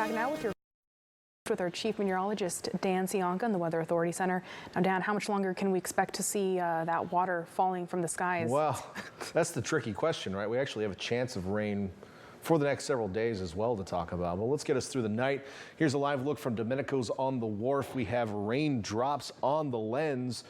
back now with our chief meteorologist, Dan Sionka in the Weather Authority Center. Now, Dan, how much longer can we expect to see that water falling from the skies? Well, that's the tricky question, right? We actually have a chance of rain for the next several days as well to talk about. But let's get us through the night. Here's a live look from Domenico's on the Wharf. We have raindrops on the lens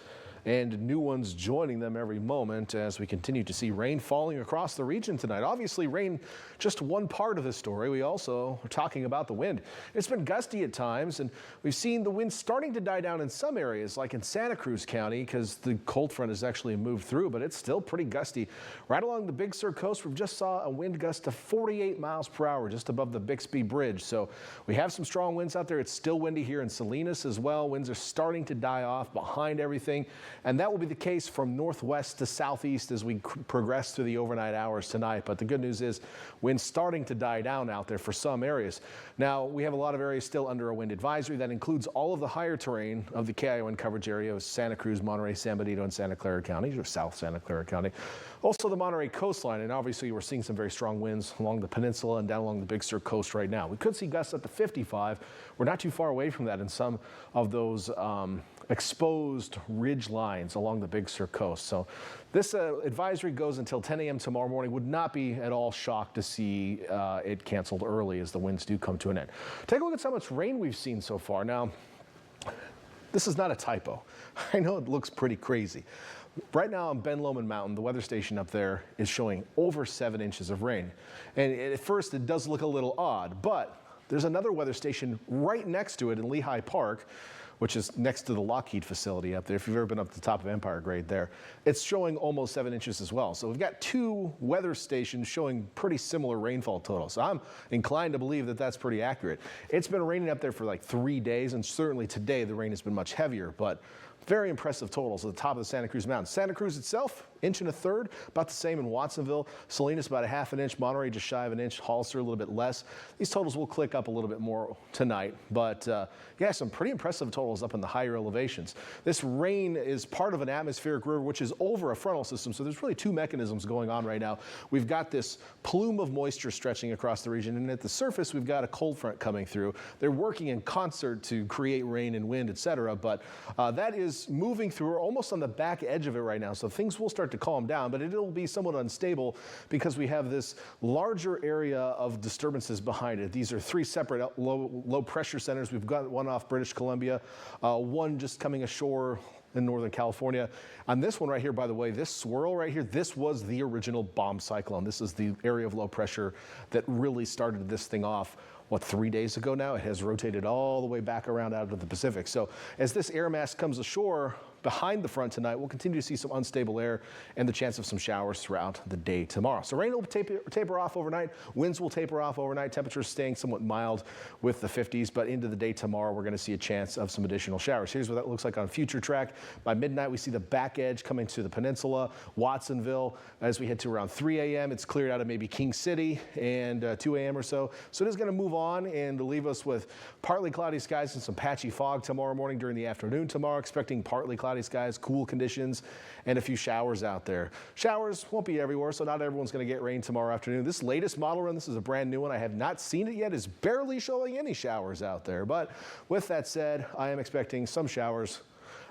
and new ones joining them every moment as we continue to see rain falling across the region tonight. Obviously, rain just one part of the story. We also are talking about the wind. It's been gusty at times, and we've seen the wind starting to die down in some areas, like in Santa Cruz County, because the cold front has actually moved through, but it's still pretty gusty. Right along the Big Sur coast, we just saw a wind gust of 48 miles per hour just above the Bixby Bridge. So we have some strong winds out there. It's still windy here in Salinas as well. Winds are starting to die off behind everything. And that will be the case from northwest to southeast as we progress through the overnight hours tonight. But the good news is winds starting to die down out there for some areas. Now, we have a lot of areas still under a wind advisory. That includes all of the higher terrain of the KION coverage area of Santa Cruz, Monterey, San Benito, and Santa Clara counties, or South Santa Clara County. Also the Monterey coastline, and obviously we're seeing some very strong winds along the peninsula and down along the Big Sur coast right now. We could see gusts up to 55. We're not too far away from that in some of those exposed ridge lines along the Big Sur coast. So this advisory goes until 10 a.m. tomorrow morning. Would not be at all shocked to see it canceled early as the winds do come to an end. Take a look at how much rain we've seen so far. Now, this is not a typo. I know it looks pretty crazy. Right now on Ben Lomond Mountain, the weather station up there is showing over 7 inches of rain. And at first it does look a little odd, but there's another weather station right next to it in Lehigh Park, which is next to the Lockheed facility up there. If you've ever been up to the top of Empire Grade there, it's showing almost 7 inches as well. So we've got two weather stations showing pretty similar rainfall totals. So I'm inclined to believe that that's pretty accurate. It's been raining up there for like 3 days, and certainly today the rain has been much heavier, but very impressive totals at the top of the Santa Cruz Mountains. Santa Cruz itself, 1 1/3 inches, about the same in Watsonville. Salinas, about 1/2 inch. Monterey, just shy of 1 inch. Hollister, a little bit less. These totals will click up a little bit more tonight. But yeah, some pretty impressive totals up in the higher elevations. This rain is part of an atmospheric river, which is over a frontal system. So there's really two mechanisms going on right now. We've got this plume of moisture stretching across the region. And at the surface, we've got a cold front coming through. They're working in concert to create rain and wind, etc. But that is moving through almost on the back edge of it right now. So things will start to calm down, but it'll be somewhat unstable because we have this larger area of disturbances behind it. These are 3 separate low pressure centers. We've got one off British Columbia, one just coming ashore in Northern California. On this one right here, by the way, this swirl right here, this was the original bomb cyclone. This is the area of low pressure that really started this thing off. What, 3 days ago now? It has rotated all the way back around out of the Pacific. So as this air mass comes ashore behind the front tonight, we'll continue to see some unstable air and the chance of some showers throughout the day tomorrow. So rain will taper off overnight. Winds will taper off overnight. Temperatures staying somewhat mild with the 50s, but into the day tomorrow, we're going to see a chance of some additional showers. Here's what that looks like on Future Track. By midnight, we see the back edge coming to the peninsula, Watsonville. As we head to around 3 a.m., it's cleared out of maybe King City, and 2 a.m. or so. So it is going to move on and leave us with partly cloudy skies and some patchy fog tomorrow morning during the afternoon tomorrow, expecting partly cloudy skies, cool conditions, and a few showers out there. Showers won't be everywhere, so not everyone's going to get rain tomorrow afternoon. This latest model run, this is a brand new one. I have not seen it yet. Is barely showing any showers out there. But with that said, I am expecting some showers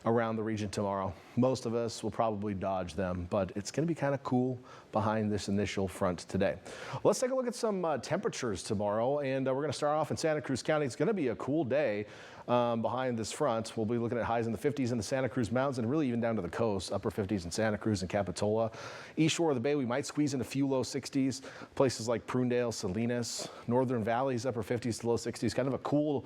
around the region tomorrow. Most of us will probably dodge them, but it's going to be kind of cool behind this initial front today. Let's take a look at some temperatures tomorrow, and we're going to start off in Santa Cruz County. It's going to be a cool day behind this front. We'll be looking at highs in the 50s in the Santa Cruz Mountains and really even down to the coast, upper 50s in Santa Cruz and Capitola. East shore of the bay, we might squeeze in a few low 60s. Places like Prunedale, Salinas, Northern Valleys, upper 50s to low 60s. Kind of a cool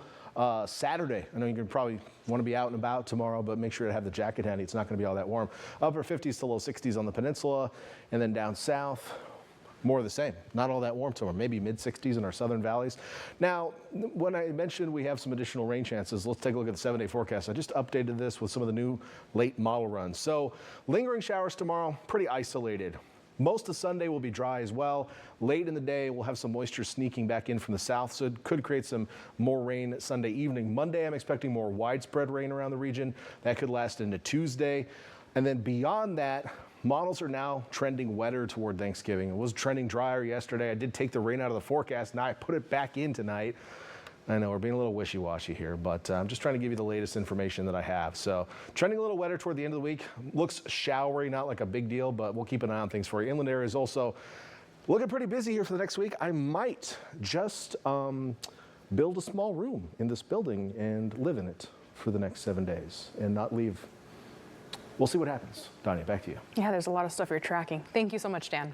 Saturday. I know you can probably want to be out and about tomorrow, but make sure to have the jacket handy. It's not going to be all that warm. Upper 50s to low 60s on the peninsula, and then down south, more of the same. Not all that warm tomorrow, maybe mid 60s in our southern valleys. Now, when I mentioned we have some additional rain chances, let's take a look at the 7-day forecast. I just updated this with some of the new late model runs. So lingering showers tomorrow, pretty isolated. Most of Sunday will be dry as well. Late in the day, we'll have some moisture sneaking back in from the south, so it could create some more rain Sunday evening. Monday, I'm expecting more widespread rain around the region. That could last into Tuesday. And then beyond that, models are now trending wetter toward Thanksgiving. It was trending drier yesterday. I did take the rain out of the forecast. Now I put it back in tonight. I know we're being a little wishy-washy here, but I'm just trying to give you the latest information that I have. So trending a little wetter toward the end of the week. Looks showery, not like a big deal, but we'll keep an eye on things for you. Inland area is also looking pretty busy here for the next week. I might just build a small room in this building and live in it for the next 7 days and not leave. We'll see what happens. Danya, back to you. Yeah, there's a lot of stuff you're tracking. Thank you so much, Dan.